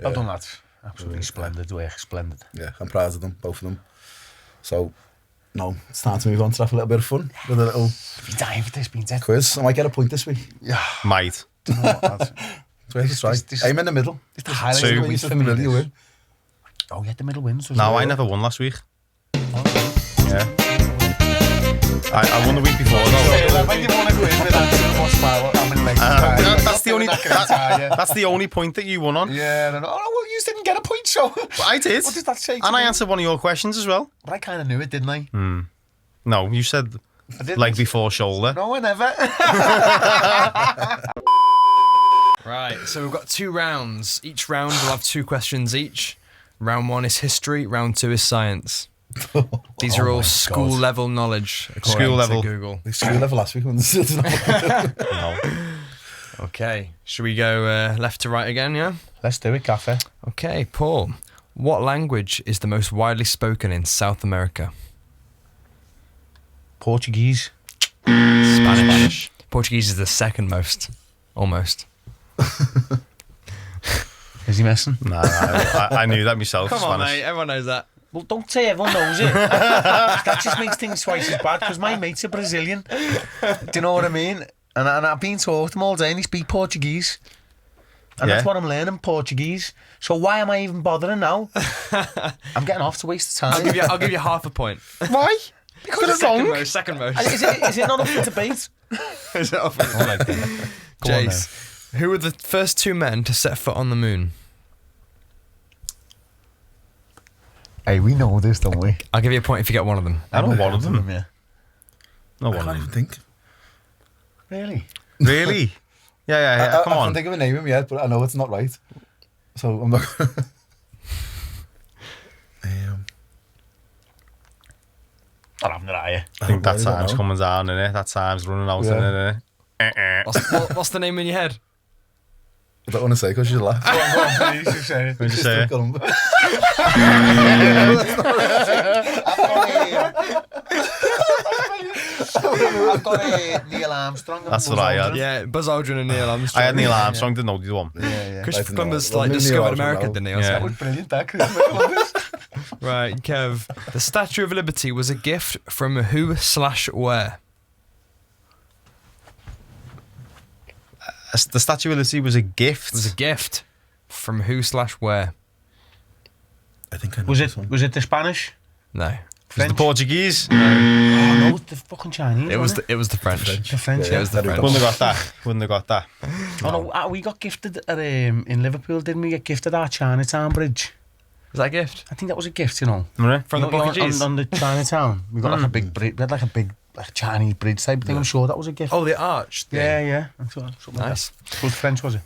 [SPEAKER 2] Well done, lads. Absolutely splendid work, splendid.
[SPEAKER 1] Yeah, I'm proud of them, both of them. So, no, it's time to move on to have a little bit of fun with a little
[SPEAKER 2] dying for this, been dead.
[SPEAKER 1] quiz. I might get a point this week.
[SPEAKER 2] Yeah.
[SPEAKER 3] Might.
[SPEAKER 2] Don't know what, lads.
[SPEAKER 1] That's right. Aim in the middle.
[SPEAKER 2] It's the highlight
[SPEAKER 3] Two.
[SPEAKER 2] of the week for me,
[SPEAKER 1] You win.
[SPEAKER 2] Oh, yeah, the middle wins.
[SPEAKER 3] No, I never won last week. Yeah. I won the week before though. That's the only point that you won on.
[SPEAKER 2] Yeah, no. Oh, well, you didn't get a point, so.
[SPEAKER 3] But I did.
[SPEAKER 2] What does that say?
[SPEAKER 3] And I answered one of your questions as well.
[SPEAKER 2] But I kind of knew it, didn't I?
[SPEAKER 3] No, you said leg before shoulder.
[SPEAKER 2] No, I never.
[SPEAKER 4] Right, so we've got 2 rounds. Each round will have 2 questions each. Round 1 is history, round 2 is science. These are all school level knowledge.
[SPEAKER 3] School level.
[SPEAKER 4] Google.
[SPEAKER 1] School level last week.
[SPEAKER 3] No.
[SPEAKER 4] Okay, should we go left to right again, yeah?
[SPEAKER 2] Let's do it, Gaffer.
[SPEAKER 4] Okay, Paul. What language is the most widely spoken in South America?
[SPEAKER 2] Portuguese.
[SPEAKER 4] Spanish. Portuguese is the second most. Almost.
[SPEAKER 2] Is he messing?
[SPEAKER 3] Nah, I knew that myself.
[SPEAKER 4] Come on,
[SPEAKER 3] Spanish.
[SPEAKER 4] mate. Everyone knows that.
[SPEAKER 2] Well, don't say everyone knows it. That just makes things twice as bad, because my mate's a Brazilian. Do you know what I mean? And I've been talking to him all day and he speaks Portuguese. And that's what I'm learning, Portuguese. So why am I even bothering now? I'm getting off to waste the time.
[SPEAKER 4] I'll give you half a point.
[SPEAKER 3] Why?
[SPEAKER 4] Because it's second most.
[SPEAKER 2] Is it not up for debate?
[SPEAKER 4] Is it up for
[SPEAKER 2] Jace,
[SPEAKER 4] Who were the first two men to set foot on the moon?
[SPEAKER 2] Hey, we know this, don't we?
[SPEAKER 4] I'll give you a point if you get one of them.
[SPEAKER 3] I know one of them.
[SPEAKER 2] Yeah.
[SPEAKER 3] No
[SPEAKER 1] I
[SPEAKER 3] one
[SPEAKER 1] can't
[SPEAKER 3] of
[SPEAKER 1] even
[SPEAKER 3] them.
[SPEAKER 1] think.
[SPEAKER 2] Really?
[SPEAKER 3] Really? Yeah. Come
[SPEAKER 1] I
[SPEAKER 3] on.
[SPEAKER 1] can't think of a name of him yet, but I know it's not right. So I'm not.
[SPEAKER 2] Not having it, are you?
[SPEAKER 3] I think that
[SPEAKER 1] really don't
[SPEAKER 3] time's
[SPEAKER 1] know.
[SPEAKER 3] coming down, innit? That time's running out,
[SPEAKER 1] Yeah.
[SPEAKER 3] innit?
[SPEAKER 4] What's the name in your head?
[SPEAKER 1] I don't want to say because you laugh.
[SPEAKER 3] What did you say?
[SPEAKER 2] I've got Neil Armstrong. And
[SPEAKER 3] That's
[SPEAKER 2] Buzz
[SPEAKER 3] what I
[SPEAKER 2] Aldrin.
[SPEAKER 3] had.
[SPEAKER 4] Yeah, Buzz Aldrin and Neil Armstrong.
[SPEAKER 3] I had Neil Armstrong, didn't know the other one.
[SPEAKER 2] Yeah.
[SPEAKER 4] Christopher
[SPEAKER 1] I
[SPEAKER 4] Columbus
[SPEAKER 1] didn't know.
[SPEAKER 4] like
[SPEAKER 1] Neil
[SPEAKER 4] discovered
[SPEAKER 1] Armstrong,
[SPEAKER 4] America,
[SPEAKER 1] no.
[SPEAKER 4] didn't he? or
[SPEAKER 3] Yeah.
[SPEAKER 2] That
[SPEAKER 4] something?
[SPEAKER 2] was brilliant, that Christopher Columbus.
[SPEAKER 4] Right, Kev. The Statue of Liberty was a gift from who/where?
[SPEAKER 3] The Statue of Liberty was a gift.
[SPEAKER 4] It was a gift from who/where?
[SPEAKER 1] I think I know
[SPEAKER 2] Was
[SPEAKER 1] this one.
[SPEAKER 2] it the Spanish?
[SPEAKER 4] No,
[SPEAKER 3] Was it the
[SPEAKER 2] French?
[SPEAKER 3] Portuguese?
[SPEAKER 2] Oh no, the fucking Chinese.
[SPEAKER 4] it was
[SPEAKER 2] wasn't
[SPEAKER 4] the French.
[SPEAKER 2] the French.
[SPEAKER 4] Yeah, it was the
[SPEAKER 1] Yeah,
[SPEAKER 4] French.
[SPEAKER 3] Wouldn't have got that.
[SPEAKER 2] Oh no, we got gifted at in Liverpool, didn't we? Get gifted our Chinatown bridge.
[SPEAKER 4] Was that a gift?
[SPEAKER 2] I think that was a gift, you know.
[SPEAKER 3] Right?
[SPEAKER 4] From the
[SPEAKER 2] You know,
[SPEAKER 4] Portuguese?
[SPEAKER 2] on the Chinatown, we got like a big bridge. We had like a big Chinese bridge type thing. I'm sure that was a gift.
[SPEAKER 4] Oh, the arch thing.
[SPEAKER 2] yeah. I'm sure, something
[SPEAKER 4] Nice.
[SPEAKER 2] Like that. It was French, was it?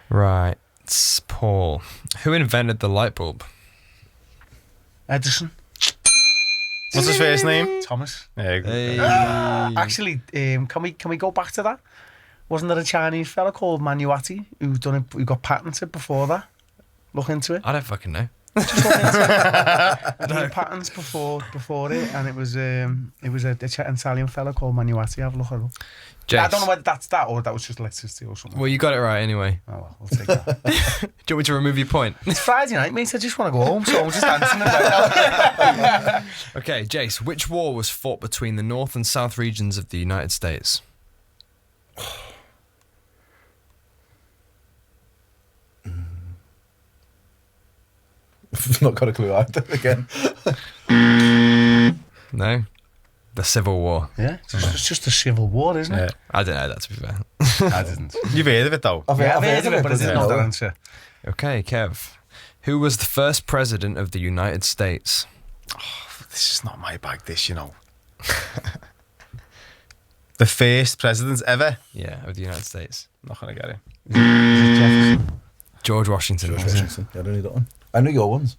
[SPEAKER 4] Right. It's Paul. Who invented the light bulb?
[SPEAKER 2] Edison.
[SPEAKER 3] What's his first name?
[SPEAKER 2] Thomas.
[SPEAKER 3] Yeah,
[SPEAKER 4] Hey.
[SPEAKER 2] Actually, can we go back to that? Wasn't there a Chinese fella called Manuati who got patented before that? Look into it.
[SPEAKER 4] I don't fucking know.
[SPEAKER 2] Just look into it. There were patents before it, and it was an Italian fella called Manuati. Have a look at it.
[SPEAKER 4] Jace.
[SPEAKER 2] I don't know whether that's that or that was just electricity or something.
[SPEAKER 4] Well, you got it right anyway.
[SPEAKER 2] Oh well, we'll take that.
[SPEAKER 4] Do you want me to remove your point?
[SPEAKER 2] It's Friday night, mate. I just want to go home, so I'm just answering it right now.
[SPEAKER 4] Okay, Jace. Which war was fought between the North and South regions of the United States?
[SPEAKER 1] I've not got a clue either again.
[SPEAKER 4] No? The Civil War.
[SPEAKER 2] Yeah, it's just a civil war, isn't
[SPEAKER 3] Yeah.
[SPEAKER 2] it?
[SPEAKER 4] I don't know that, to be fair.
[SPEAKER 2] I didn't.
[SPEAKER 3] You've heard of it though.
[SPEAKER 2] I've heard of it, but I didn't know
[SPEAKER 1] no.
[SPEAKER 2] that answer.
[SPEAKER 4] Okay, Kev. Who was the first president of the United States?
[SPEAKER 3] This is not my bag. This, you know. The first president ever.
[SPEAKER 4] Yeah, of the United States.
[SPEAKER 3] Not gonna get it.
[SPEAKER 2] Is it Jefferson?
[SPEAKER 4] George Washington.
[SPEAKER 1] George Washington. Yeah, I don't need that one. I know your ones.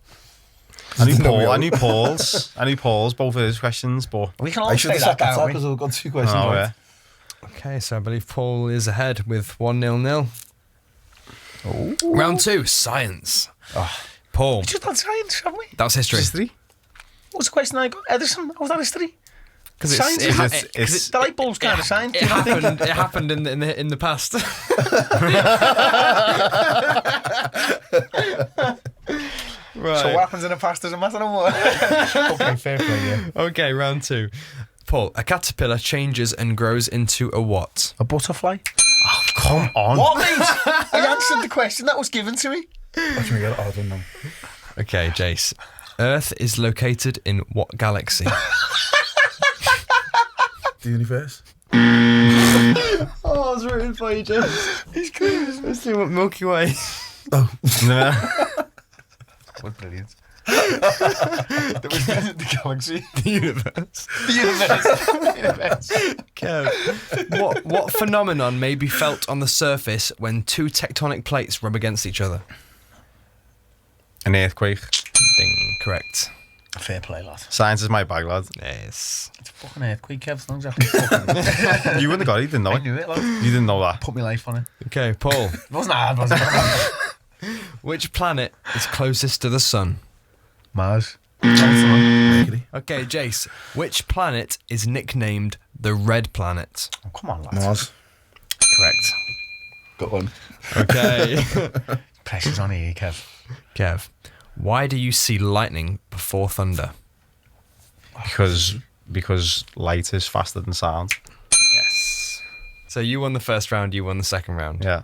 [SPEAKER 3] I knew
[SPEAKER 1] Didn't know
[SPEAKER 3] Paul.
[SPEAKER 1] we
[SPEAKER 3] I
[SPEAKER 1] all-
[SPEAKER 3] knew Paul's. I knew Paul's. Both of his questions, but
[SPEAKER 2] We can
[SPEAKER 1] I
[SPEAKER 2] all
[SPEAKER 1] should
[SPEAKER 2] say
[SPEAKER 1] have
[SPEAKER 2] that,
[SPEAKER 1] sat that
[SPEAKER 2] can't we?
[SPEAKER 1] because we've got two questions
[SPEAKER 3] oh
[SPEAKER 1] right.
[SPEAKER 3] yeah.
[SPEAKER 4] Okay, so I believe Paul is ahead with 1-0. Round 2, science. Paul,
[SPEAKER 2] We just had science, haven't we?
[SPEAKER 4] that was history.
[SPEAKER 3] History.
[SPEAKER 2] What was the question I got? Edison? How was that history?
[SPEAKER 4] Because
[SPEAKER 2] Science
[SPEAKER 4] it,
[SPEAKER 2] is-
[SPEAKER 4] it,
[SPEAKER 3] it's-
[SPEAKER 2] The light bulb's kind of science.
[SPEAKER 4] it happened. It happened in the past. Right.
[SPEAKER 2] So what happens in the past doesn't matter no more. Okay, fair play, yeah.
[SPEAKER 4] Okay, round 2. Paul, a caterpillar changes and grows into a what?
[SPEAKER 2] A butterfly?
[SPEAKER 3] Come on.
[SPEAKER 2] What, mate? I answered the question that was given to me.
[SPEAKER 1] Watch me get it. Oh, I don't know.
[SPEAKER 4] Okay, Jace. Earth is located in what galaxy?
[SPEAKER 1] The universe.
[SPEAKER 4] Oh, I was rooting for you, Jace. He's good. Let's see what Milky Way.
[SPEAKER 3] No.
[SPEAKER 2] What brilliant. The galaxy.
[SPEAKER 4] The universe.
[SPEAKER 2] The universe.
[SPEAKER 4] Kev, what phenomenon may be felt on the surface when two tectonic plates rub against each other?
[SPEAKER 3] An earthquake.
[SPEAKER 4] Ding, correct.
[SPEAKER 2] Fair play, lad.
[SPEAKER 3] Science is my bag, lad.
[SPEAKER 4] Yes.
[SPEAKER 2] It's a fucking earthquake, Kev. It's not exactly fucking...
[SPEAKER 3] You wouldn't have got it. You didn't know
[SPEAKER 2] I
[SPEAKER 3] it.
[SPEAKER 2] knew it, lad.
[SPEAKER 3] You didn't know that.
[SPEAKER 2] Put my life on it.
[SPEAKER 4] Okay, Paul.
[SPEAKER 2] It wasn't hard, was it?
[SPEAKER 4] Which planet is closest to the sun?
[SPEAKER 2] Mars.
[SPEAKER 1] Mercury.
[SPEAKER 4] Okay, Jace. Which planet is nicknamed the Red Planet?
[SPEAKER 2] Oh, come on, lad.
[SPEAKER 1] Mars.
[SPEAKER 4] Correct.
[SPEAKER 1] Got one.
[SPEAKER 4] Okay.
[SPEAKER 2] Pressure's on here, Kev.
[SPEAKER 4] Kev, why do you see lightning before thunder?
[SPEAKER 3] Because light is faster than sound.
[SPEAKER 4] Yes. So you won the first round, you won the second round.
[SPEAKER 3] Yeah.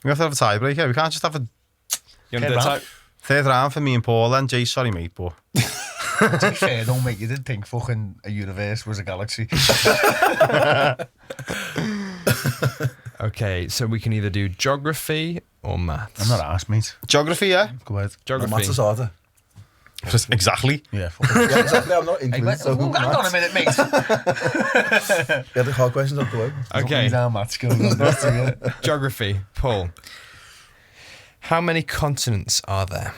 [SPEAKER 3] We have to have a tiebreaker. We can't just have a
[SPEAKER 4] You want to
[SPEAKER 2] Okay,
[SPEAKER 4] do a
[SPEAKER 2] man.
[SPEAKER 4] tie-
[SPEAKER 3] third round for me and Paul then. Jay, sorry mate, but
[SPEAKER 2] To be fair, don't make you didn't think fucking a universe was a galaxy.
[SPEAKER 4] Okay, so we can either do geography or maths.
[SPEAKER 2] I'm not asked, mate.
[SPEAKER 3] Geography, yeah.
[SPEAKER 2] Go ahead.
[SPEAKER 1] No,
[SPEAKER 4] Geography.
[SPEAKER 1] maths is harder.
[SPEAKER 3] Just exactly.
[SPEAKER 2] Yeah, fuck it.
[SPEAKER 1] Yeah, exactly. I'm not
[SPEAKER 2] Hey,
[SPEAKER 1] included.
[SPEAKER 2] wait,
[SPEAKER 1] So
[SPEAKER 2] hang on a minute, mate.
[SPEAKER 1] yeah, the hard questions out the way.
[SPEAKER 4] Okay,
[SPEAKER 2] Down math skills. on this, yeah.
[SPEAKER 4] geography. Paul, how many continents are there?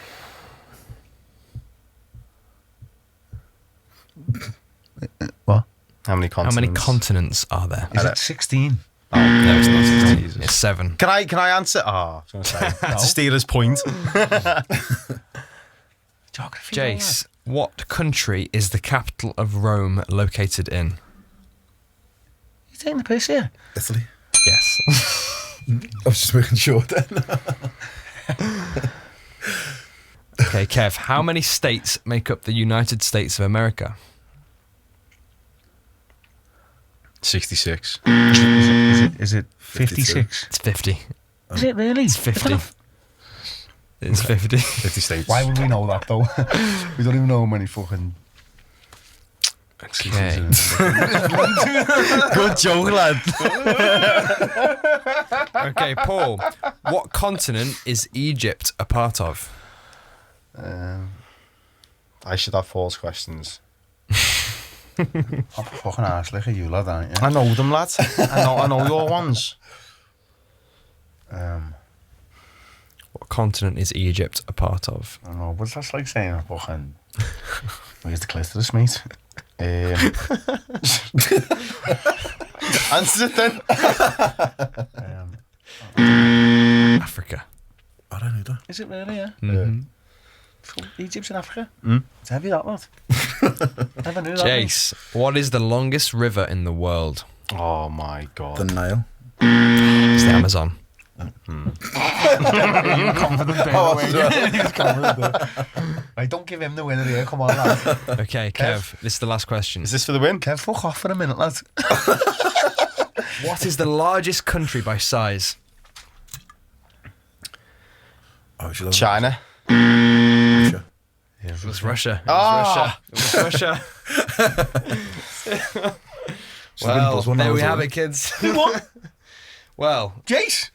[SPEAKER 2] What?
[SPEAKER 3] How many
[SPEAKER 4] How
[SPEAKER 3] continents?
[SPEAKER 4] many continents are there?
[SPEAKER 2] Is it 16?
[SPEAKER 4] No, it's not. It's 7.
[SPEAKER 3] Can I answer? Oh, I was going to say. It's a Steelers point.
[SPEAKER 2] Geography.
[SPEAKER 4] Jace, what country is the capital of Rome located in?
[SPEAKER 2] You taking the piss here?
[SPEAKER 1] Italy.
[SPEAKER 4] Yes.
[SPEAKER 1] I was just making sure then.
[SPEAKER 4] Okay, Kev, how many states make up the United States of America?
[SPEAKER 3] 66.
[SPEAKER 2] Is it 56?
[SPEAKER 4] It's 50.
[SPEAKER 2] Is it really?
[SPEAKER 4] It's 50. It's 50.
[SPEAKER 3] 50 states.
[SPEAKER 2] Why would we know that though? We don't even know how many fucking.
[SPEAKER 4] Okay.
[SPEAKER 3] Good joke, lad.
[SPEAKER 4] Okay, Paul, what continent is Egypt a part of?
[SPEAKER 3] I should have false questions.
[SPEAKER 2] I'm fucking ass like you, lad, aren't you?
[SPEAKER 3] I know them, lads. I know your ones.
[SPEAKER 4] What continent is Egypt a part of?
[SPEAKER 2] I don't know, but that's like saying fucking. Where's the clitoris, mate?
[SPEAKER 3] Answer it then.
[SPEAKER 4] Africa.
[SPEAKER 1] I don't know that.
[SPEAKER 2] Is it really? Yeah.
[SPEAKER 4] Mm-hmm.
[SPEAKER 2] Egypt's in Africa.
[SPEAKER 3] Mm.
[SPEAKER 2] It's heavy, that lad. Never knew that.
[SPEAKER 4] Jace, what is the longest river in the world?
[SPEAKER 3] Oh my god.
[SPEAKER 1] The Nile.
[SPEAKER 4] It's the Amazon.
[SPEAKER 2] Right, don't give him the winner here. Come on, lad.
[SPEAKER 4] Okay, Kev, this is the last question.
[SPEAKER 3] Is this for the win?
[SPEAKER 2] Kev, fuck off for a minute, lad.
[SPEAKER 4] What is the largest country by size?
[SPEAKER 1] Oh, should have
[SPEAKER 3] China.
[SPEAKER 1] Russia.
[SPEAKER 4] It was Russia. It was
[SPEAKER 3] Ah!
[SPEAKER 4] Russia. It was Russia.
[SPEAKER 1] Should've been
[SPEAKER 4] Well,
[SPEAKER 1] plus one
[SPEAKER 4] there
[SPEAKER 1] now
[SPEAKER 4] we
[SPEAKER 1] as
[SPEAKER 4] have
[SPEAKER 1] well.
[SPEAKER 4] it, kids.
[SPEAKER 2] You won,
[SPEAKER 4] Well,
[SPEAKER 2] Jace.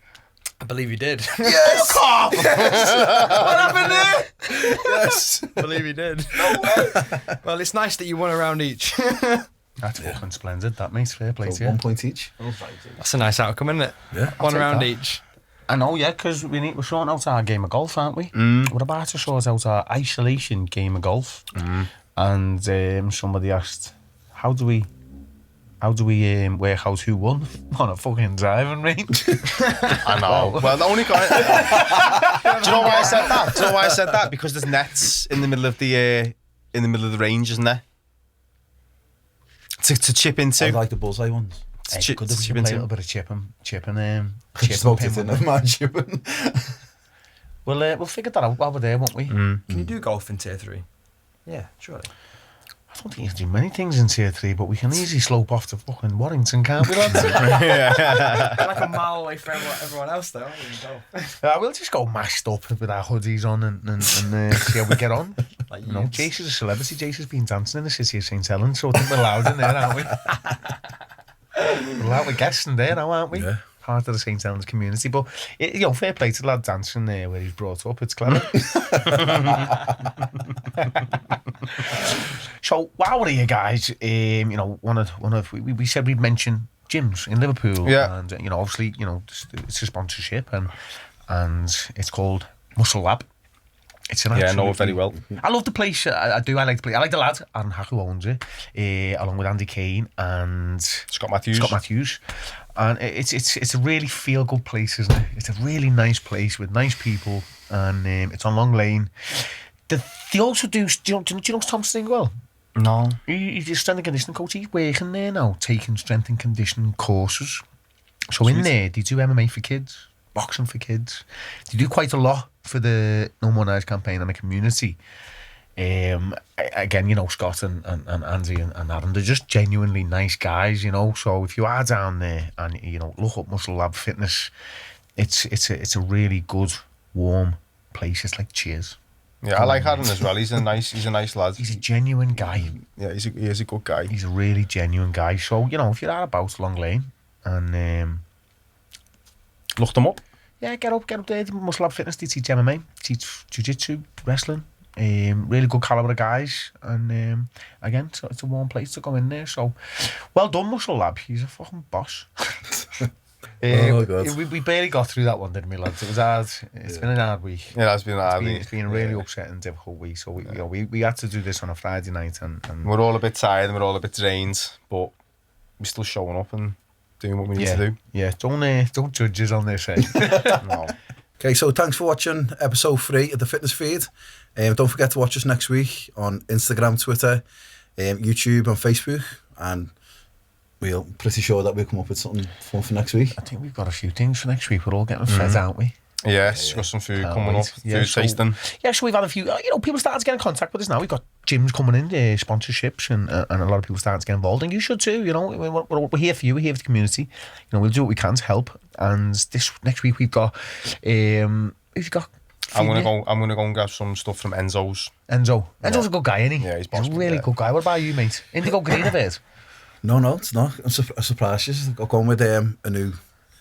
[SPEAKER 4] I believe you did.
[SPEAKER 1] Yes!
[SPEAKER 2] What happened there?
[SPEAKER 1] Yes!
[SPEAKER 4] I believe you did. Well, it's nice that you won a round each.
[SPEAKER 2] That's fucking splendid. That makes fair play
[SPEAKER 1] So
[SPEAKER 2] to you.
[SPEAKER 1] 1 point each.
[SPEAKER 4] That's a nice outcome, isn't it?
[SPEAKER 1] Yeah. I'll
[SPEAKER 4] One
[SPEAKER 1] take
[SPEAKER 4] round
[SPEAKER 1] that.
[SPEAKER 4] each.
[SPEAKER 2] I know, yeah, because we're sorting out our game of golf, aren't we? We're about to sort out our isolation game of golf. And somebody asked, how do we work out who won on a fucking driving range?
[SPEAKER 3] I know. Well, the only guy. Do you know why I said that? Do you know why I said that? Because there's nets in the middle of the range, isn't there? To chip into.
[SPEAKER 1] I like the bullseye ones.
[SPEAKER 2] Hey,
[SPEAKER 3] chip-
[SPEAKER 2] good if we
[SPEAKER 3] chip
[SPEAKER 2] could play a
[SPEAKER 3] into.
[SPEAKER 2] little bit of chipping
[SPEAKER 1] Just smoked
[SPEAKER 2] pin
[SPEAKER 1] it in,
[SPEAKER 2] with
[SPEAKER 1] never mind chipping.
[SPEAKER 2] We'll figure that out while we're there, won't we?
[SPEAKER 4] Can you do golf in tier 3? Yeah, surely.
[SPEAKER 2] I don't think you can do many things in tier 3, but we can easily slope off to fucking Warrington, can't we, lads?
[SPEAKER 4] Like a mile away from everyone else, though.
[SPEAKER 2] We'll just go mashed up with our hoodies on and see how we get on.
[SPEAKER 4] Like
[SPEAKER 2] You know, Jace is a celebrity. Jace has been dancing in the city of St. Helens, so I think we're loud in there, aren't we? We're allowed to guests in there now, aren't we?
[SPEAKER 1] Yeah.
[SPEAKER 2] Part of the St. Helens community. But, fair play to the lad dancing there where he's brought up. It's clever. So, while we're here, guys, we said we'd mention gyms in Liverpool.
[SPEAKER 3] Yeah.
[SPEAKER 2] And, obviously, it's a sponsorship and it's called Muscle Lab. It's an
[SPEAKER 3] Yeah, I know
[SPEAKER 2] absolutely-
[SPEAKER 3] it very well.
[SPEAKER 2] I love the place. I do. I like the place. I like the lad, Aaron Hack, who owns it, along with Andy Kane and
[SPEAKER 3] Scott Matthews.
[SPEAKER 2] And it's a really feel good place, isn't it? It's a really nice place with nice people, and it's on Long Lane. They also do. Do you know Tom Stingwell?
[SPEAKER 3] No.
[SPEAKER 2] He's a strength and conditioning coach. He's working there now, taking strength and conditioning courses. So in there, they do MMA for kids, boxing for kids. They do quite a lot for the No More Knives campaign and the community. Again, Scott and Andy and Adam, they're just genuinely nice guys, So if you are down there and look up Muscle Lab Fitness, it's a really good, warm place. It's like Cheers.
[SPEAKER 3] Yeah, I like Aaron as well. He's a nice lad.
[SPEAKER 2] He's a genuine guy.
[SPEAKER 3] Yeah, he is a good guy.
[SPEAKER 2] He's a really genuine guy. So if you're out about Long Lane and
[SPEAKER 3] Look them up.
[SPEAKER 2] Yeah, get up there. Muscle Lab Fitness, they teach MMA, teach jiu-jitsu, wrestling. Really good caliber of guys, and again, so it's a warm place to go in there. So, well done, Muscle Lab. He's a fucking boss.
[SPEAKER 1] Oh, God.
[SPEAKER 2] We barely got through that one, didn't we, lads? It was hard. It's been an hard week.
[SPEAKER 3] Yeah, that's been hard.
[SPEAKER 2] It's been a really upsetting, difficult week. So we had to do this on a Friday night, and
[SPEAKER 3] We're all a bit tired and we're all a bit drained, but we're still showing up and doing what we need to do.
[SPEAKER 2] Yeah, don't judge us on this, eh? No.
[SPEAKER 1] Okay, so thanks for watching episode 3 of the Fitness Feed. Don't forget to watch us next week on Instagram, Twitter, YouTube and Facebook, and we're pretty sure that we'll come up with something fun for next week.
[SPEAKER 2] I think we've got a few things for next week. We're all getting fed, aren't we?
[SPEAKER 3] Yes, got some food
[SPEAKER 2] Can't
[SPEAKER 3] coming
[SPEAKER 2] wait.
[SPEAKER 3] up,
[SPEAKER 2] Yeah,
[SPEAKER 3] food tasting.
[SPEAKER 2] Yeah, so we've had a few, people started to get in contact with us now. We've got gyms coming in, sponsorships, and a lot of people starting to get involved, and you should too, we're here for you, we're here for the community. We'll do what we can to help, and this next week we've got,
[SPEAKER 3] I'm gonna go and grab some stuff from Enzo's.
[SPEAKER 2] Enzo's a good guy, isn't he?
[SPEAKER 3] Yeah, he's
[SPEAKER 2] a really good guy. What about you, mate? Indigo Green of it?
[SPEAKER 1] No, it's not. I'm surprised. I'm going with a new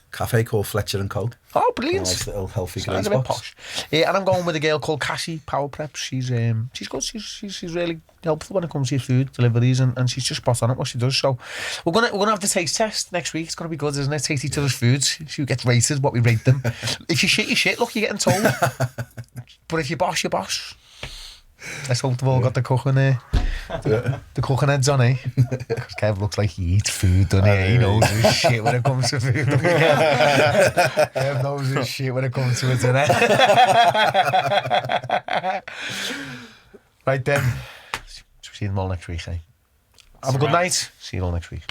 [SPEAKER 1] cafe called Fletcher and Co.
[SPEAKER 2] Oh, brilliant!
[SPEAKER 1] Nice little healthy glaze
[SPEAKER 2] Sounds a bit
[SPEAKER 1] box.
[SPEAKER 2] posh. And I'm going with a girl called Cassie Power Prep. She's good. She's really helpful when it comes to your food deliveries, and she's just spot on at what she does. So we're gonna have the taste test next week. It's gonna be good, isn't it? Taste each other's foods. See who gets rated, what we rate them. If you shit, you shit. Look, you're getting told. But if you boss, you boss. Let's hope they've all got the cooking the cooking heads on, eh? Because Kev looks like he eats food, doesn't he? He knows his shit when it comes to food. Kev knows his shit when it comes to it, doesn't it? Right then. See you all next week, eh? Have a good night. See you all next week.